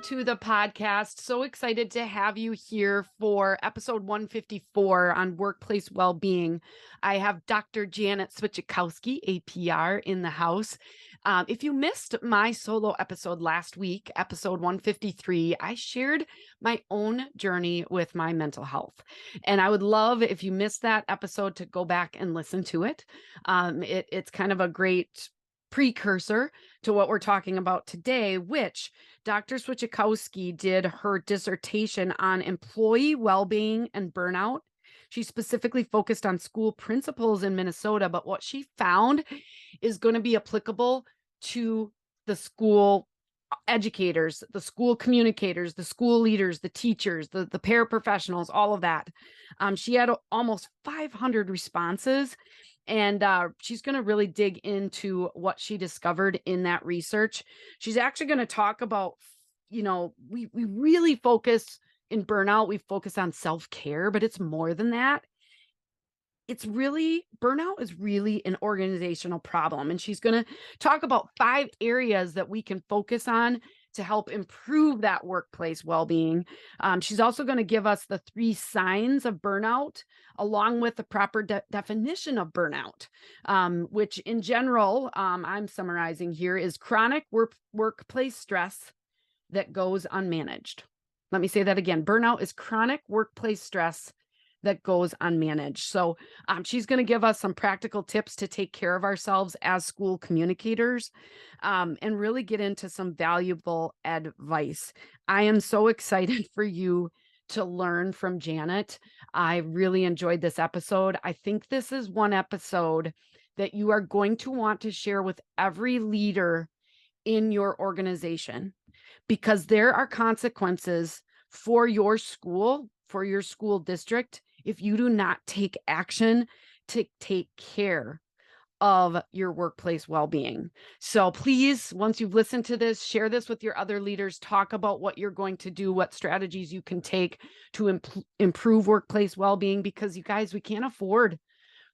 to the podcast. So excited to have you here for episode 154 on workplace well-being. I have Dr. Janet Swiecichowski, APR, in the house. If you missed my solo episode last week, episode 153, I shared my own journey with my mental health. And I would love, if you missed that episode, to go back and listen to it. It's kind of a great precursor to what we're talking about today, which Dr. Swiecichowski did her dissertation on employee well-being and burnout. She specifically focused on school principals in Minnesota, but what she found is going to be applicable to the school educators, the school communicators, the school leaders, the teachers, the paraprofessionals, all of that. She had almost 500 responses. And she's going to really dig into what she discovered in that research. She's actually going to talk about, we really focus in burnout, we focus on self-care, but it's more than that. Burnout is really an organizational problem. And she's going to talk about 5 areas that we can focus on to help improve that workplace well-being. She's also going to give us the 3 signs of burnout, along with the proper definition of burnout, which in general, I'm summarizing here, is chronic workplace stress that goes unmanaged. Let me say that again. Burnout is chronic workplace stress that goes unmanaged. So she's going to give us some practical tips to take care of ourselves as school communicators, and really get into some valuable advice. I am so excited for you to learn from Janet. I really enjoyed this episode. I think this is one episode that you are going to want to share with every leader in your organization, because there are consequences for your school, for your school district, if you do not take action to take care of your workplace well-being. So please, once you've listened to this, share this with your other leaders, talk about what you're going to do, what strategies you can take to improve workplace well-being, because you guys, we can't afford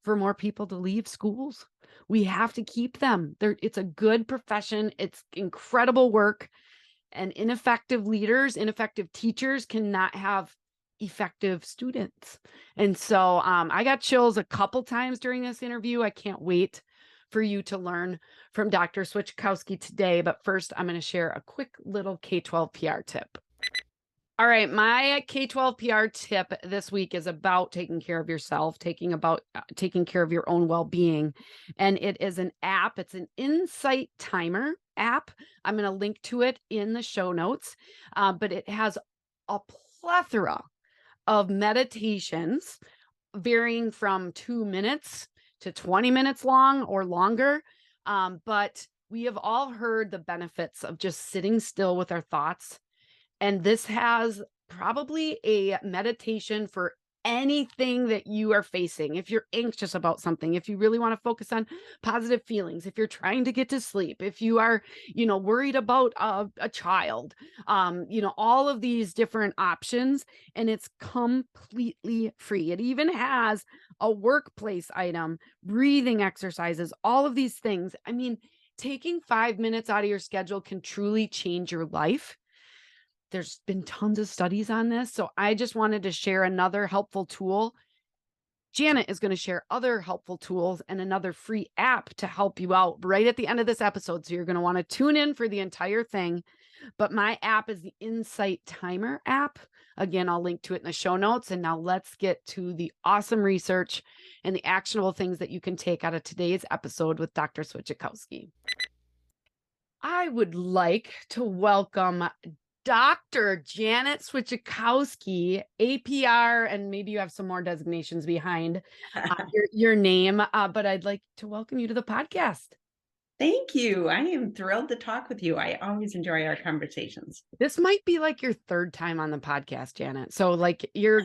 for more people to leave schools. We have to keep them. It's a good profession. It's incredible work, and ineffective leaders, ineffective teachers cannot have effective students. And so I got chills a couple times during this interview. I can't wait for you to learn from Dr. Swiecichowski today. But first, I'm going to share a quick little K-12 PR tip. All right, my K-12 PR tip this week is about taking care of yourself, taking care of your own well-being. And it is an app. It's an insight timer app. I'm going to link to it in the show notes, but it has a plethora of meditations varying from 2 minutes to 20 minutes long or longer. But we have all heard the benefits of just sitting still with our thoughts. And this has probably a meditation for anything that you are facing. If you're anxious about something, if you really want to focus on positive feelings, if you're trying to get to sleep, if you are, worried about a child, all of these different options, and it's completely free. It even has a workplace item, breathing exercises, all of these things. I mean, taking 5 minutes out of your schedule can truly change your life. There's been tons of studies on this, so I just wanted to share another helpful tool. Janet is going to share other helpful tools and another free app to help you out right at the end of this episode. So you're going to want to tune in for the entire thing. But my app is the Insight Timer app. Again, I'll link to it in the show notes. And now let's get to the awesome research and the actionable things that you can take out of today's episode with Dr. Swiecichowski. I would like to welcome Dr. Janet Swiecichowski, APR, and maybe you have some more designations behind your name, but I'd like to welcome you to the podcast. Thank you. I am thrilled to talk with you. I always enjoy our conversations. This might be like your 3rd time on the podcast, Janet. So like you're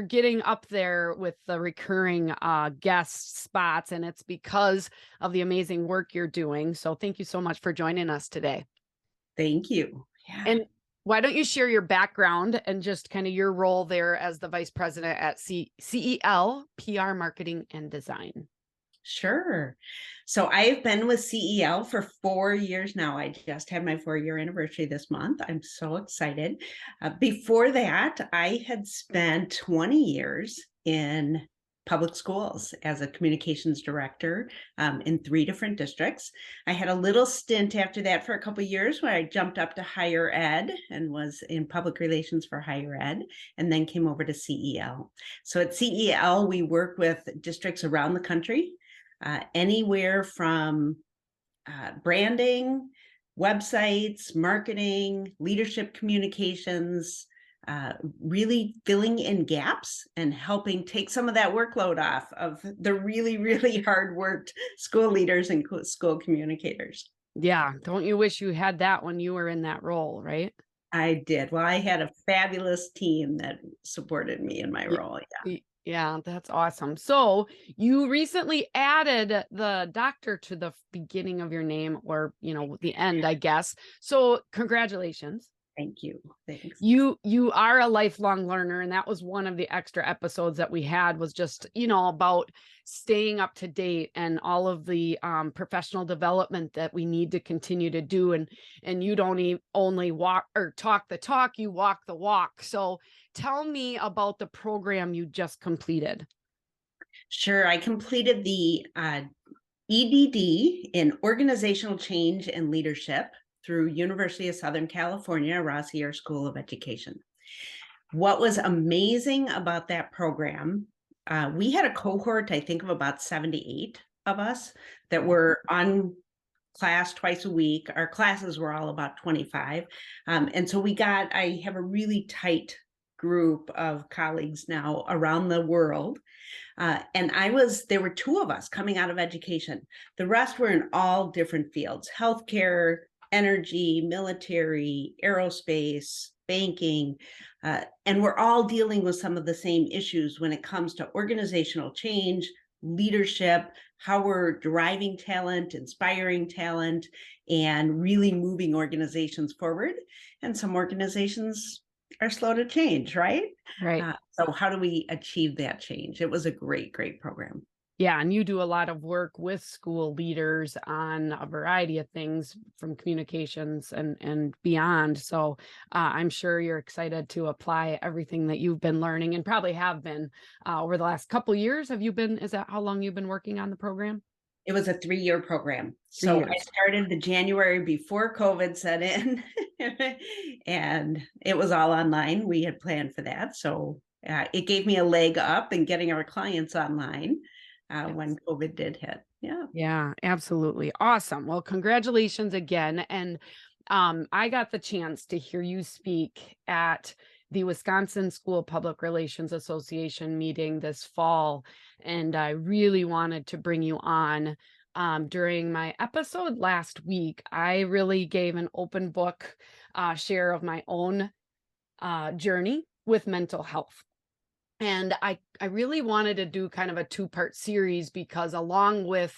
getting up there with the recurring guest spots, and it's because of the amazing work you're doing. So thank you so much for joining us today. Thank you. Yeah. And why don't you share your background and just kind of your role there as the vice president at CEL PR Marketing and Design? Sure. So I've been with CEL for 4 years now. I just had my 4-year anniversary this month. I'm so excited. Before that, I had spent 20 years in public schools as a communications director in 3 different districts. I had a little stint after that for a couple of years where I jumped up to higher ed and was in public relations for higher ed, and then came over to CEL. So at CEL, we work with districts around the country, anywhere from branding, websites, marketing, leadership communications, really filling in gaps and helping take some of that workload off of the really, really hard worked school leaders and school communicators. Yeah. Don't you wish you had that when you were in that role, right? I did. Well, I had a fabulous team that supported me in my Ye role. Yeah. Yeah, that's awesome. So, you recently added the doctor to the beginning of your name or, the end, I guess. So, congratulations. Thank you. Thanks. You are a lifelong learner, and that was one of the extra episodes that we had was just, about staying up to date and all of the professional development that we need to continue to do. And you don't only walk or talk the talk, you walk the walk. So tell me about the program you just completed. Sure. I completed the EDD in Organizational Change and Leadership through University of Southern California, Rossier School of Education. What was amazing about that program, we had a cohort, I think, of about 78 of us that were on class twice a week. Our classes were all about 25. And so I have a really tight group of colleagues now around the world. And there were 2 of us coming out of education. The rest were in all different fields: healthcare, energy, military, aerospace, banking. And we're all dealing with some of the same issues when it comes to organizational change, leadership, how we're driving talent, inspiring talent, and really moving organizations forward. And some organizations are slow to change, right? Right. So how do we achieve that change? It was a great, great program. Yeah, and you do a lot of work with school leaders on a variety of things from communications and beyond. So I'm sure you're excited to apply everything that you've been learning and probably have been over the last couple years. Is that how long you've been working on the program? It was a 3-year program. Three So I years. started the January before COVID set in, and it was all online. We had planned for that. So it gave me a leg up in getting our clients online when Yes. COVID did hit. Yeah. Yeah, absolutely. Awesome. Well, congratulations again. And I got the chance to hear you speak at the Wisconsin School Public Relations Association meeting this fall. And I really wanted to bring you on. During my episode last week, I really gave an open book share of my own journey with mental health. And I really wanted to do kind of a two-part series because along with,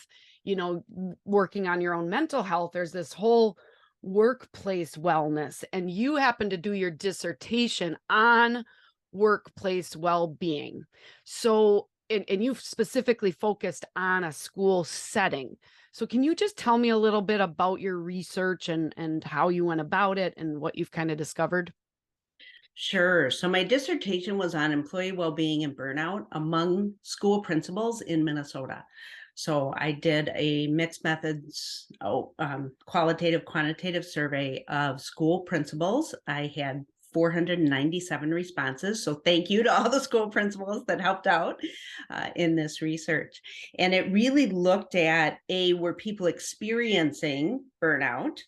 working on your own mental health, there's this whole workplace wellness. And you happen to do your dissertation on workplace well-being. So, and you've specifically focused on a school setting. So can you just tell me a little bit about your research and how you went about it and what you've kind of discovered? Sure. So my dissertation was on employee well-being and burnout among school principals in Minnesota. So I did a mixed methods, qualitative, quantitative survey of school principals. I had 497 responses. So thank you to all the school principals that helped out in this research. And it really looked at were people experiencing burnout?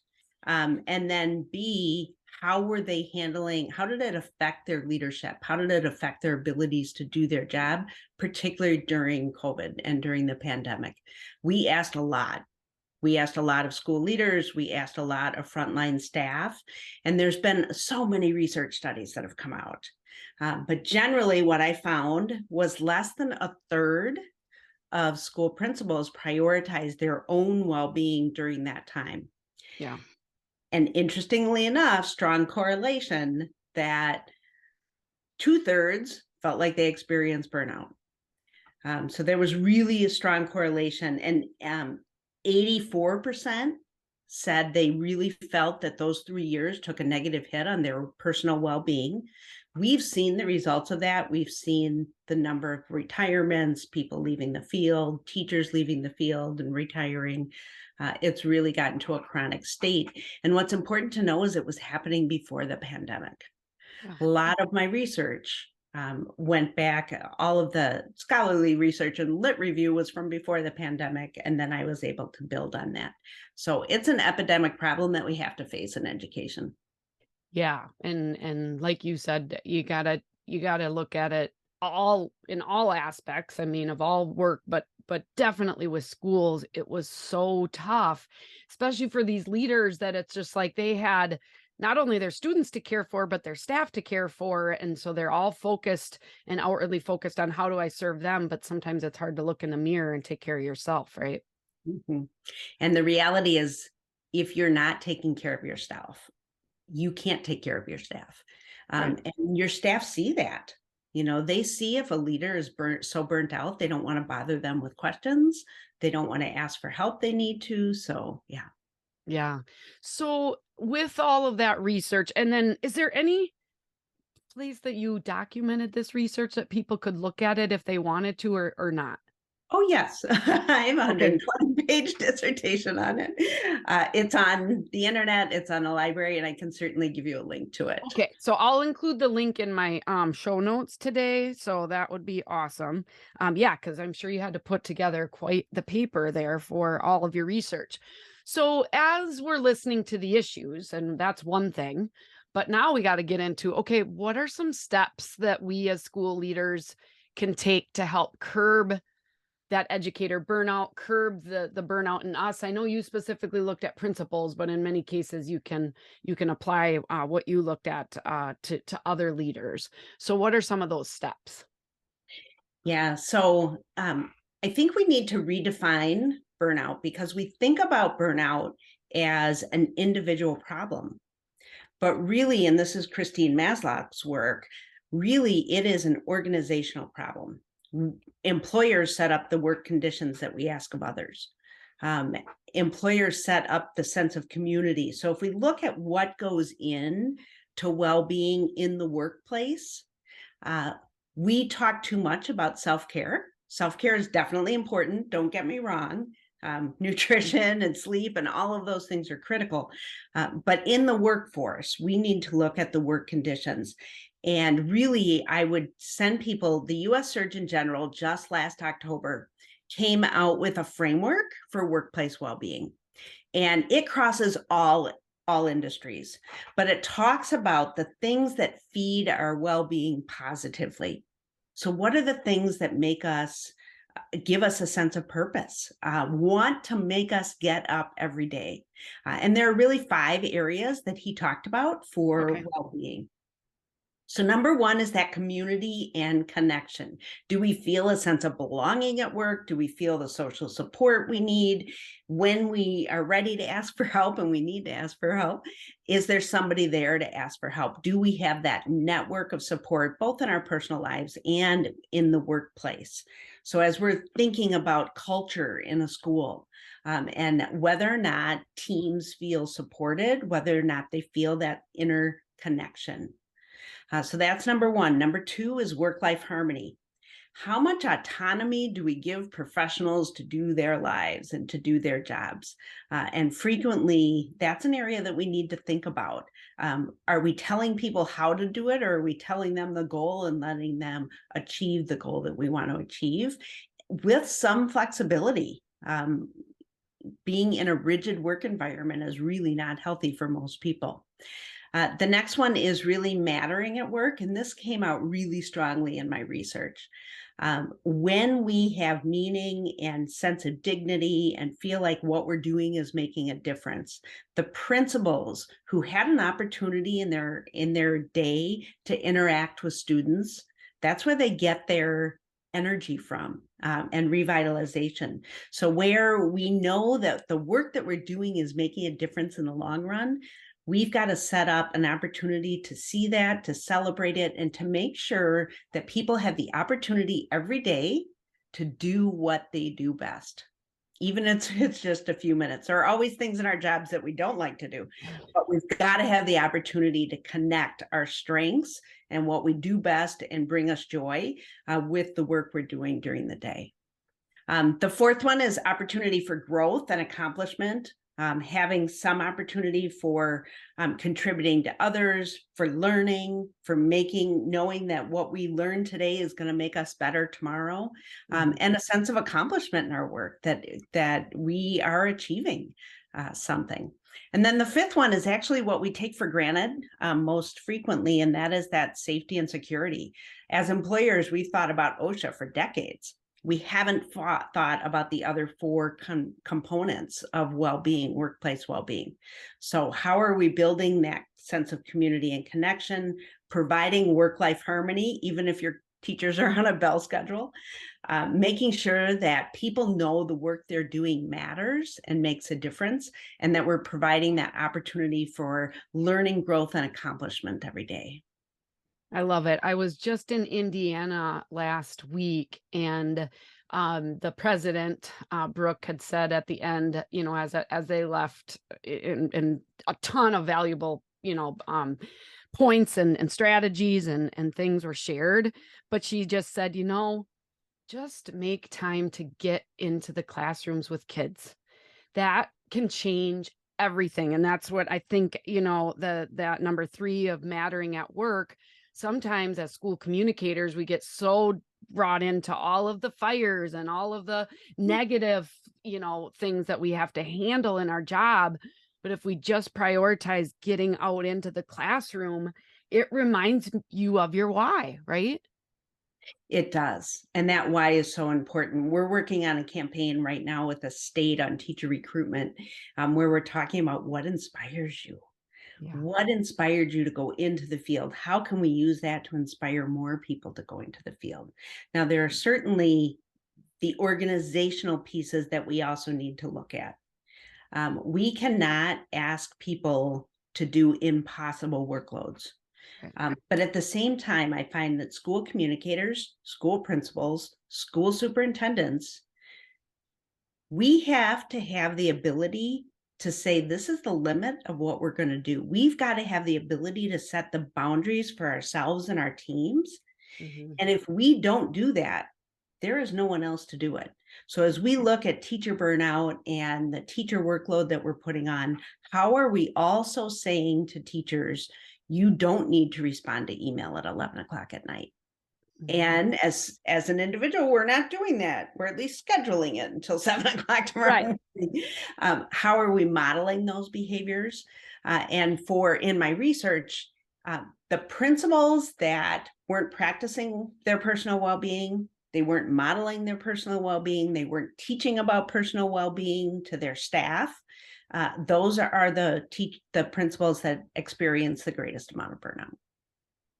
And then B, how were they handling, how did it affect their leadership? How did it affect their abilities to do their job, particularly during COVID and during the pandemic? We asked a lot. We asked a lot of school leaders. We asked a lot of frontline staff. And there's been so many research studies that have come out. But generally, what I found was less than a third of school principals prioritized their own well-being during that time. Yeah. And interestingly enough, strong correlation that 2/3 felt like they experienced burnout. So there was really a strong correlation, and 84% said they really felt that those 3 years took a negative hit on their personal well-being. We've seen the results of that. We've seen the number of retirements, people leaving the field, teachers leaving the field and retiring. It's really gotten to a chronic state. And what's important to know is it was happening before the pandemic. Yeah. A lot of my research went back, all of the scholarly research and lit review was from before the pandemic, and then I was able to build on that. So it's an epidemic problem that we have to face in education. Yeah, and like you said, you gotta look at it all in all aspects. I mean, of all work, but definitely with schools, it was so tough, especially for these leaders that it's just like they had not only their students to care for, but their staff to care for. And so they're all focused and outwardly focused on how do I serve them? But sometimes it's hard to look in the mirror and take care of yourself, right? Mhm. And the reality is, if you're not taking care of yourself, you can't take care of your staff. Right. And your staff see that. They see if a leader is burnt out, they don't want to bother them with questions. They don't want to ask for help they need to. So, yeah. Yeah. So with all of that research, and then is there any place that you documented this research that people could look at it if they wanted to or not? Oh, yes. I have a Okay. 120-page dissertation on it. It's on the internet, it's on a library, and I can certainly give you a link to it. Okay. So I'll include the link in my show notes today. So that would be awesome. Yeah, because I'm sure you had to put together quite the paper there for all of your research. So as we're listening to the issues, and that's one thing, but now we got to get into okay, what are some steps that we as school leaders can take to help curb that educator burnout, curb the burnout in us? I know you specifically looked at principals, but in many cases you can apply what you looked at to other leaders. So what are some of those steps? Yeah. So I think we need to redefine burnout, because we think about burnout as an individual problem. But really, and this is Christine Maslach's work, really it is an organizational problem. Employers set up the work conditions that we ask of others. Um, Employers set up the sense of community. So if we look at what goes in to well-being in the workplace, uh, we talk too much about self-care. Self-care is definitely important, don't get me wrong. Nutrition and sleep and all of those things are critical. But in the workforce, we need to look at the work conditions. And really, I would send people, the US Surgeon General just last October came out with a framework for workplace well-being. And it crosses all industries, but it talks about the things that feed our well-being positively. So what are the things that make us give us a sense of purpose, want to make us get up every day? And there are really 5 areas that he talked about for Okay. well-being. So number one is that community and connection. Do we feel a sense of belonging at work? Do we feel the social support we need when we are ready to ask for help and we need to ask for help? Is there somebody there to ask for help? Do we have that network of support, both in our personal lives and in the workplace? So as we're thinking about culture in a school, and whether or not teams feel supported, whether or not they feel that inner connection. So that's number one. Number two is work-life harmony. How much autonomy do we give professionals to do their lives and to do their jobs? And frequently, that's an area that we need to think about. Are we telling people how to do it, or are we telling them the goal and letting them achieve the goal that we want to achieve with some flexibility? Being in a rigid work environment is really not healthy for most people. The next one is really mattering at work, and this came out really strongly in my research. When we have meaning and sense of dignity and feel like what we're doing is making a difference, the principals who had an opportunity in their day to interact with students, that's where they get their energy from, and revitalization. So where we know that the work that we're doing is making a difference in the long run, we've got to set up an opportunity to see that, to celebrate it, and to make sure that people have the opportunity every day to do what they do best. Even it's just a few minutes. There are always things in our jobs that we don't like to do, but we've got to have the opportunity to connect our strengths and what we do best and bring us joy with the work we're doing during the day. The fourth one is opportunity for growth and accomplishment. Having some opportunity for contributing to others, for learning, for knowing that what we learn today is going to make us better tomorrow, and a sense of accomplishment in our work that we are achieving something. And then the fifth one is actually what we take for granted most frequently, and that is that safety and security. As employers, we've thought about OSHA for decades. We haven't thought about the other four components of well-being, workplace well-being. So how are we building that sense of community and connection, providing work-life harmony, even if your teachers are on a bell schedule, making sure that people know the work they're doing matters and makes a difference, and that we're providing that opportunity for learning, growth, and accomplishment every day. I love it. I was just in Indiana last week, and the president, Brooke, had said at the end, as they left, and a ton of valuable, points and strategies and things were shared. But she just said, just make time to get into the classrooms with kids. That can change everything. And that's what I think, that number 3 of mattering at work. Sometimes as school communicators, we get so brought into all of the fires and all of the negative, things that we have to handle in our job. But if we just prioritize getting out into the classroom, it reminds you of your why, right? It does. And that why is so important. We're working on a campaign right now with the state on teacher recruitment, where we're talking about what inspires you. Yeah. What inspired you to go into the field? How can we use that to inspire more people to go into the field? Now, there are certainly the organizational pieces that we also need to look at. We cannot ask people to do impossible workloads. But at the same time, I find that school communicators, school principals, school superintendents, we have to have the ability to say, this is the limit of what we're going to do. We've got to have the ability to set the boundaries for ourselves and our teams. And if we don't do that, there is no one else to do it. So as we look at teacher burnout and the teacher workload that we're putting on, how are we also saying to teachers, you don't need to respond to email at 11 o'clock at night? And as an individual, we're not doing that. We're at least scheduling it until 7 o'clock tomorrow morning. How are we modeling those behaviors? And in my research, the principals that weren't practicing their personal well-being, they weren't modeling their personal well-being, they weren't teaching about personal well-being to their staff, those are the principals that experience the greatest amount of burnout.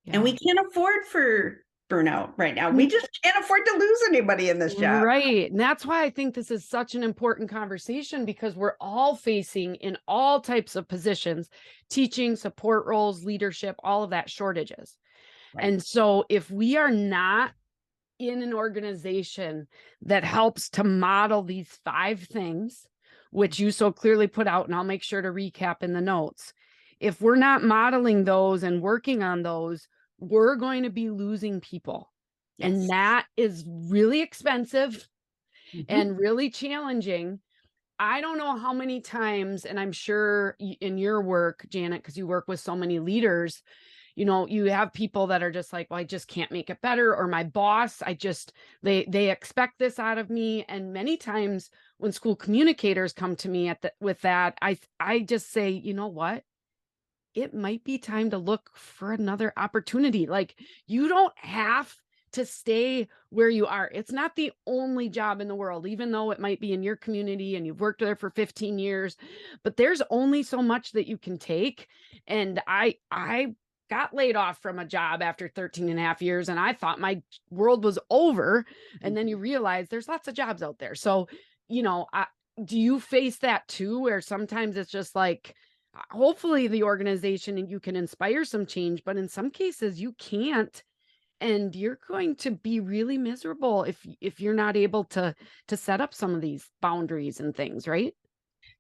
Yeah. And we can't afford for burnout right now. We just can't afford to lose anybody in this job. Right. And that's why I think this is such an important conversation, because we're all facing, in all types of positions, teaching, support roles, leadership, all of that, shortages. Right. And so if we are not in an organization that helps to model these 5 things, which you so clearly put out, and I'll make sure to recap in the notes, if we're not modeling those and working on those, we're going to be losing people. Yes. And that is really expensive and really challenging. I don't know how many times, and I'm sure in your work, Janet, because you work with so many leaders, you have people that are just like, well, I just can't make it better. Or my boss, they expect this out of me. And many times when school communicators come to me with that, I just say, you know what? It might be time to look for another opportunity. Like, you don't have to stay where you are. It's not the only job in the world, even though it might be in your community and you've worked there for 15 years, but there's only so much that you can take. And I got laid off from a job after 13 and a half years, and I thought my world was over. And then you realize there's lots of jobs out there. So, do you face that too, where sometimes it's just like, hopefully the organization and you can inspire some change, but in some cases you can't. and you're going to be really miserable if you're not able to set up some of these boundaries and things, right?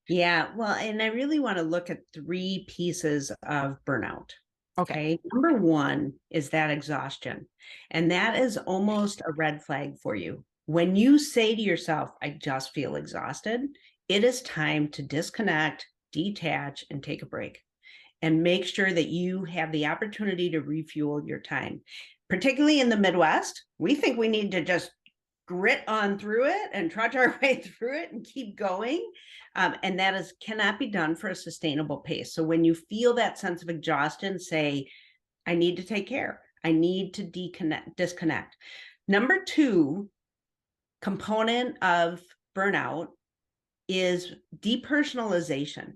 Yeah, well, and I really want to look at three pieces of burnout. Okay. Okay. Number one is that exhaustion. And that is almost a red flag for you. When you say to yourself, I just feel exhausted, it is time to disconnect, detach, and take a break. And make sure that you have the opportunity to refuel your time. Particularly in the Midwest, we think we need to just grit on through it and trudge our way through it and keep going. And that is cannot be done for a sustainable pace. So when you feel that sense of exhaustion, say, I need to take care. I need to disconnect. Number two component of burnout is depersonalization.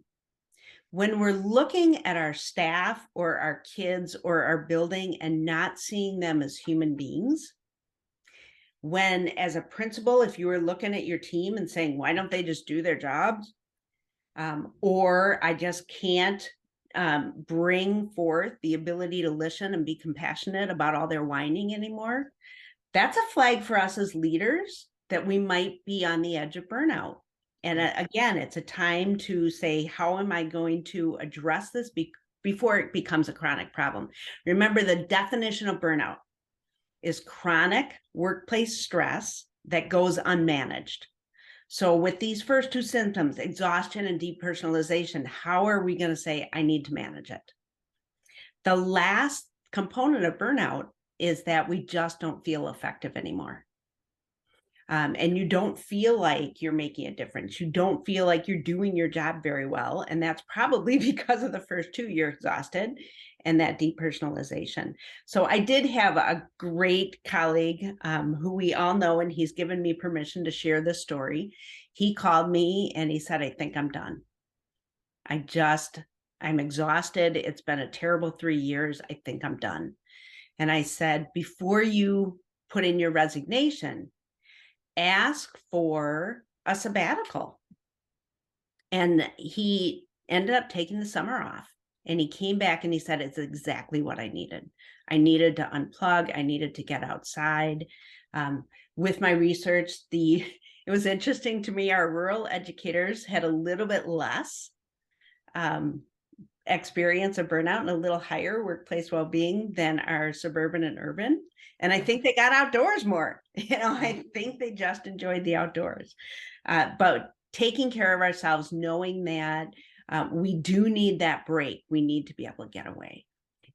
When we're looking at our staff or our kids or our building and not seeing them as human beings, when as a principal, if you were looking at your team and saying, why don't they just do their jobs? Or I just can't bring forth the ability to listen and be compassionate about all their whining anymore. That's a flag for us as leaders that we might be on the edge of burnout. And again, it's a time to say, how am I going to address this before it becomes a chronic problem? Remember, the definition of burnout is chronic workplace stress that goes unmanaged. So with these first two symptoms, exhaustion and depersonalization, how are we going to say, I need to manage it? The last component of burnout is that we just don't feel effective anymore. And you don't feel like you're making a difference. You don't feel like you're doing your job very well. And that's probably because of the first two, you're exhausted and that depersonalization. So I did have a great colleague who we all know, and he's given me permission to share this story. He called me and he said, I think I'm done. I'm exhausted. It's been a terrible 3 years. I think I'm done. And I said, before you put in your resignation, ask for a sabbatical. And he ended up taking the summer off. And he came back and he said, it's exactly what I needed. I needed to unplug. I needed to get outside. With my research, it was interesting to me, our rural educators had a little bit less experience of burnout and a little higher workplace well-being than our suburban and urban. And I think they got outdoors more. I think they just enjoyed the outdoors. But taking care of ourselves, knowing that we do need that break, we need to be able to get away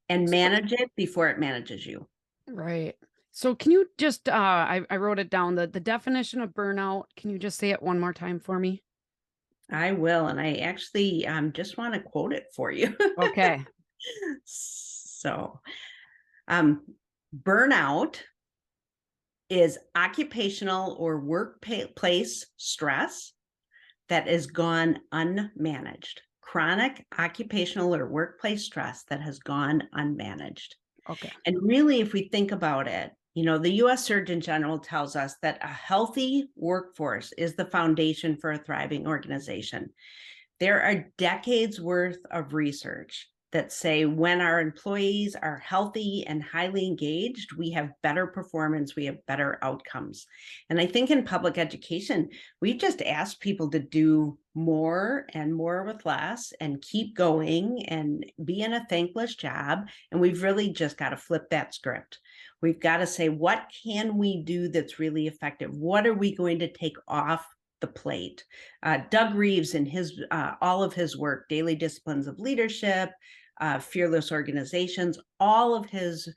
and manage it before it manages you. Right. So can you just I wrote it down, the definition of burnout. Can you just say it one more time for me? I will. And I actually just want to quote it for you. Okay. So, burnout is occupational or workplace stress that has gone unmanaged. Chronic occupational or workplace stress that has gone unmanaged. Okay. And really, if we think about it, the US Surgeon General tells us that a healthy workforce is the foundation for a thriving organization. There are decades worth of research that say when our employees are healthy and highly engaged, we have better performance, we have better outcomes. And I think in public education, we've just asked people to do more and more with less and keep going and be in a thankless job. And we've really just got to flip that script. We've got to say, what can we do that's really effective? What are we going to take off the plate? Doug Reeves in his all of his work, Daily Disciplines of Leadership, Fearless Organizations, all of his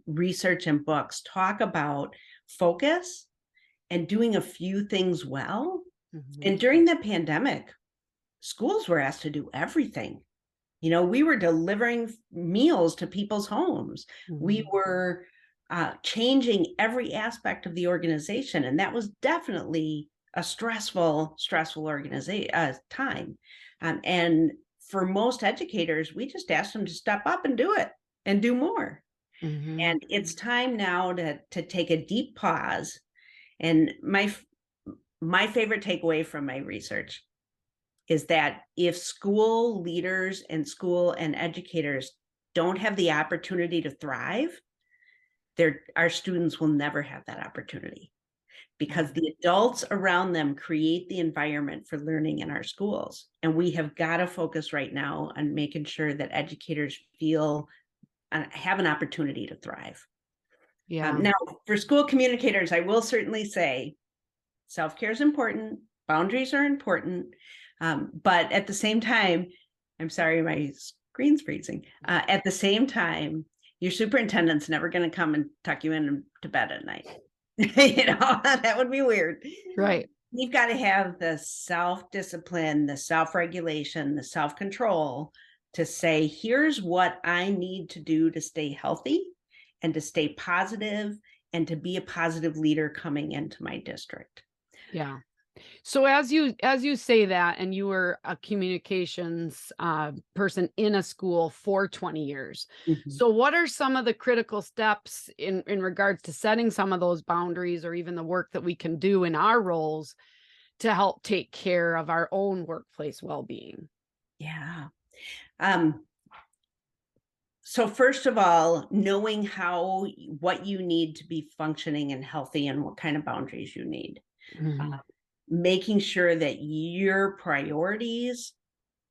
research and books talk about focus and doing a few things well. Mhm. And during the pandemic, schools were asked to do everything. We were delivering meals to people's homes. We Mhm. were changing every aspect of the organization. And that was definitely a stressful time. And for most educators, we just asked them to step up and do it and do more. Mhm. And it's time now to take a deep pause. And my favorite takeaway from my research is that if school leaders and school and educators don't have the opportunity to thrive, our students will never have that opportunity, because Yeah. the adults around them create the environment for learning in our schools. And we have got to focus right now on making sure that educators feel have an opportunity to thrive. Yeah. Now, for school communicators, I will certainly say self-care is important, boundaries are important, but at the same time, I'm sorry, my screen's freezing. At the same time, your superintendent's never going to come and tuck you in to bed at night. That would be weird. Right. You've got to have the self-discipline, the self-regulation, the self-control to say, here's what I need to do to stay healthy and to stay positive and to be a positive leader coming into my district. Yeah. So as you say that, and you were a communications person in a school for 20 years. Mhm. So what are some of the critical steps in regards to setting some of those boundaries, or even the work that we can do in our roles to help take care of our own workplace well-being? Yeah. Um, so first of all, knowing what you need to be functioning and healthy and what kind of boundaries you need. Mhm. Making sure that your priorities,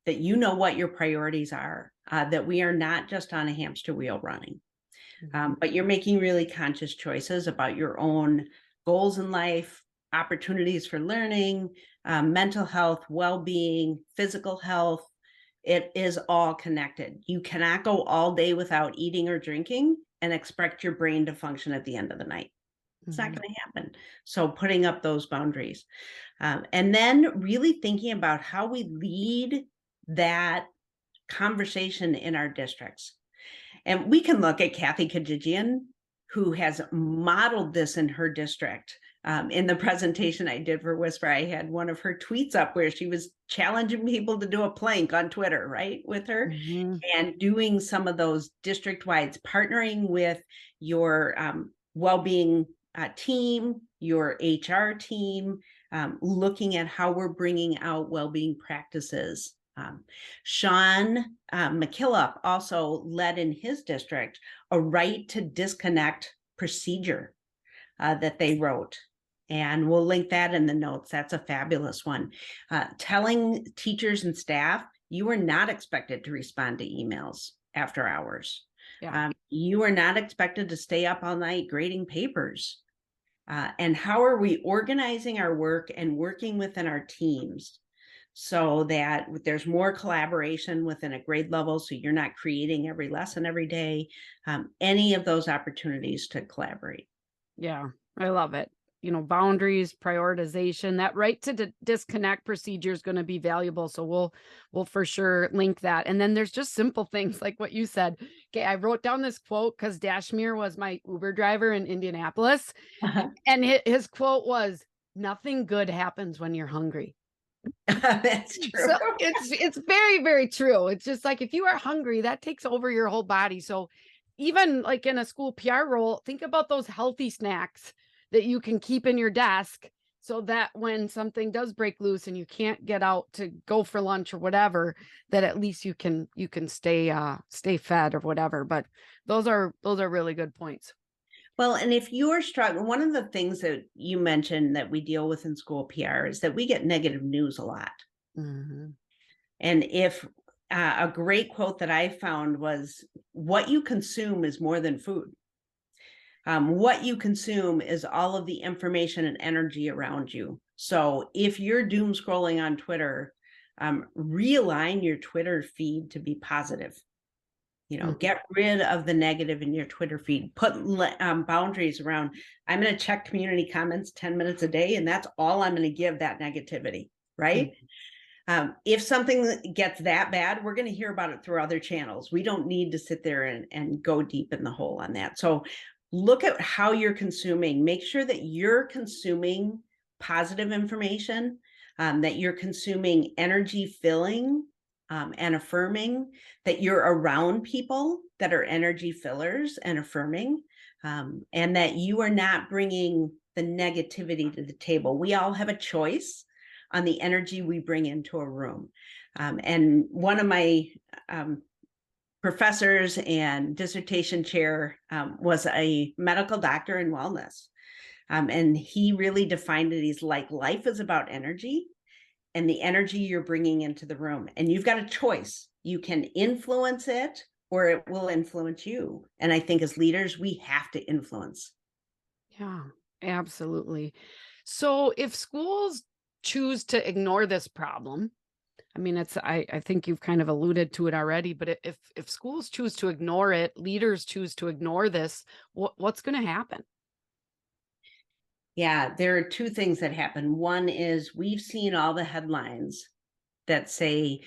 that you know what your priorities are, that we are not just on a hamster wheel running, Mhm. but you're making really conscious choices about your own goals in life, opportunities for learning, mental health, well-being, physical health. It is all connected. You cannot go all day without eating or drinking and expect your brain to function at the end of the night. It's not Mhm. going to happen. So putting up those boundaries. And then really thinking about how we lead that conversation in our districts. And we can look at Kathy Kajigian, who has modeled this in her district. In the presentation I did for Whisper, I had one of her tweets up where she was challenging people to do a plank on Twitter, right, with her, Mhm. and doing some of those district-wide, partnering with your well-being team, your HR team, looking at how we're bringing out well-being practices. Sean McKillop also led in his district a right to disconnect procedure that they wrote. And we'll link that in the notes. That's a fabulous one. Telling teachers and staff, you are not expected to respond to emails after hours. Yeah. You are not expected to stay up all night grading papers. And how are we organizing our work and working within our teams so that there's more collaboration within a grade level, so you're not creating every lesson every day, any of those opportunities to collaborate. Yeah. I love it. Boundaries, prioritization, that right to disconnect procedure is going to be valuable. So we'll for sure link that. And then there's just simple things like what you said. Okay, I wrote down this quote because Dashmir was my Uber driver in Indianapolis, Uh-huh. and his quote was, "Nothing good happens when you're hungry." That's true. So it's very, very true. It's just like if you are hungry, that takes over your whole body. So even like in a school PR role, think about those healthy snacks that you can keep in your desk so that when something does break loose and you can't get out to go for lunch or whatever, that at least you can stay fed or whatever. But those are really good points. Well, and if you're struggling, one of the things that you mentioned that we deal with in school PR is that we get negative news a lot. Mhm. And if a great quote that I found was, what you consume is more than food. What you consume is all of the information and energy around you. So if you're doom scrolling on Twitter, realign your Twitter feed to be positive. Mhm. Get rid of the negative in your Twitter feed. Put boundaries around. I'm going to check community comments 10 minutes a day, and that's all I'm going to give that negativity, right? If something gets that bad, we're going to hear about it through other channels. We don't need to sit there and go deep in the hole on that. So look at how you're consuming. Make sure that you're consuming positive information, that you're consuming energy filling and affirming, that you're around people that are energy fillers and affirming, and that you are not bringing the negativity to the table. We all have a choice on the energy we bring into a room. And one of my professors and dissertation chair was a medical doctor in wellness. And he really defined it. He's like, life is about energy and the energy you're bringing into the room. And you've got a choice. You can influence it or it will influence you. And I think as leaders, we have to influence. Yeah, absolutely. So if schools choose to ignore this problem, I mean, I think you've kind of alluded to it already, but if schools choose to ignore it, leaders choose to ignore this, what's going to happen? Yeah, there are two things that happen. One is we've seen all the headlines that say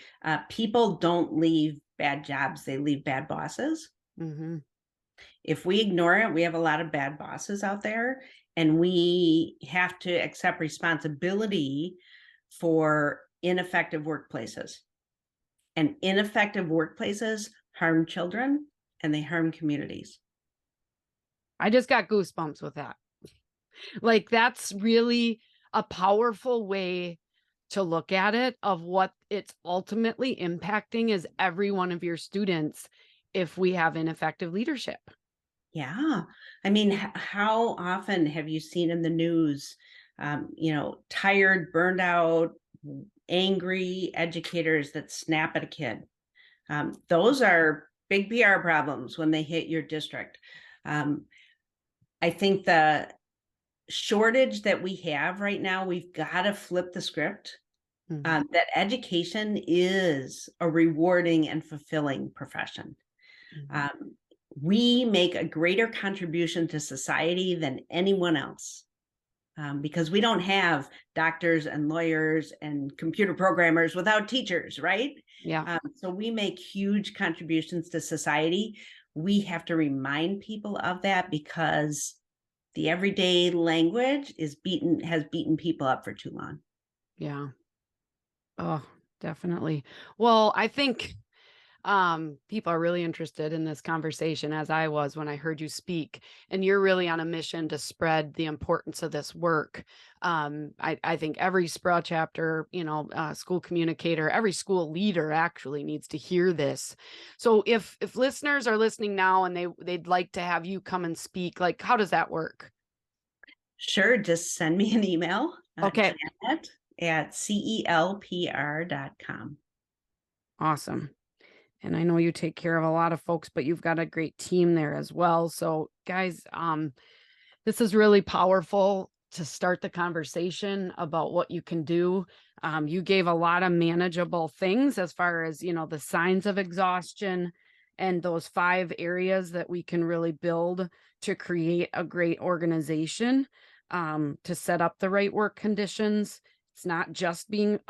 people don't leave bad jobs, they leave bad bosses. Hmm. If we ignore it, we have a lot of bad bosses out there, and we have to accept responsibility for ineffective workplaces. And ineffective workplaces harm children and they harm communities. I just got goosebumps with that. Like, that's really a powerful way to look at it, of what it's ultimately impacting is every one of your students if we have ineffective leadership. Yeah. I mean, how often have you seen in the news, tired, burned out, angry educators that snap at a kid? Those are big PR problems when they hit your district. Um, I think the shortage that we have right now, we've got to flip the script. Mhm. That education is a rewarding and fulfilling profession. Mhm. Um, we make a greater contribution to society than anyone else, because we don't have doctors and lawyers and computer programmers without teachers, right? Yeah. So we make huge contributions to society. We have to remind people of that because the everyday language has beaten people up for too long. Yeah. Oh, definitely. Well, I think people are really interested in this conversation, as I was when I heard you speak, and you're really on a mission to spread the importance of this work. I think every Sprout chapter, school communicator, every school leader actually needs to hear this. So if listeners are listening now and they'd like to have you come and speak, like, how does that work? Sure, just send me an email, Okay. Janet at CELPR.com. Awesome. And I know you take care of a lot of folks, but you've got a great team there as well. So guys, this is really powerful to start the conversation about what you can do. You gave a lot of manageable things as far as, the signs of exhaustion and those 5 areas that we can really build to create a great organization, to set up the right work conditions. It's not just being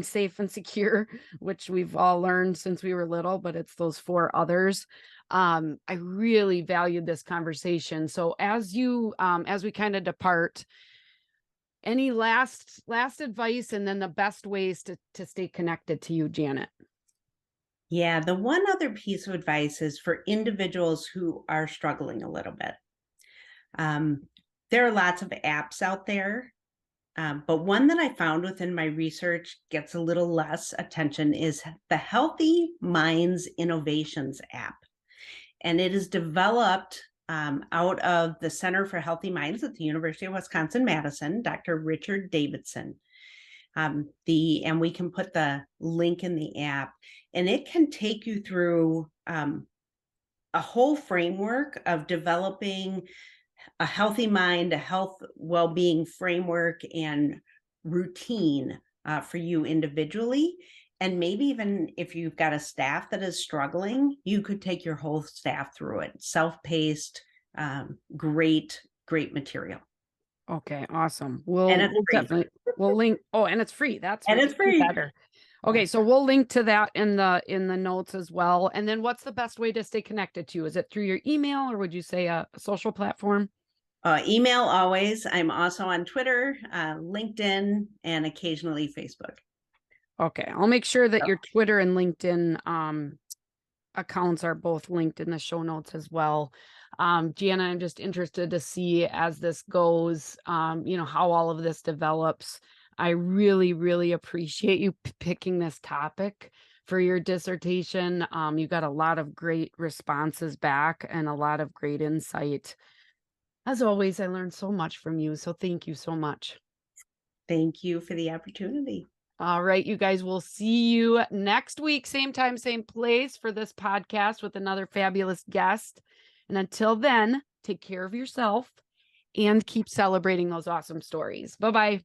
safe and secure, which we've all learned since we were little, but it's those 4 others. I really valued this conversation. So as we kind of depart, any last advice, and then the best ways to stay connected to you, Janet? Yeah, the one other piece of advice is for individuals who are struggling a little bit. Um, there are lots of apps out there, but one that I found within my research gets a little less attention is the Healthy Minds Innovations app. And it is developed out of the Center for Healthy Minds at the University of Wisconsin-Madison, Dr. Richard Davidson. And we can put the link in the app, and it can take you through a whole framework of developing a healthy mind, a health well-being framework and routine for you individually. And maybe even if you've got a staff that is struggling, you could take your whole staff through it. Self-paced, great material. Okay, awesome. And We'll it's we'll free. definitely we'll link. Oh, and it's free. That's And it's even free. better. Yeah. Okay, so we'll link to that in the notes as well. And then what's the best way to stay connected to you? Is it through your email, or would you say a social platform? Email always. I'm also on Twitter, LinkedIn, and occasionally Facebook. Okay, I'll make sure that So, your Twitter and LinkedIn accounts are both linked in the show notes as well. Gianna, I'm just interested to see as this goes, how all of this develops. I really, really appreciate you picking this topic for your dissertation. You got a lot of great responses back and a lot of great insight. As always, I learned so much from you. So thank you so much. Thank you for the opportunity. All right, you guys, we'll see you next week, same time, same place for this podcast with another fabulous guest. And until then, take care of yourself and keep celebrating those awesome stories. Bye-bye.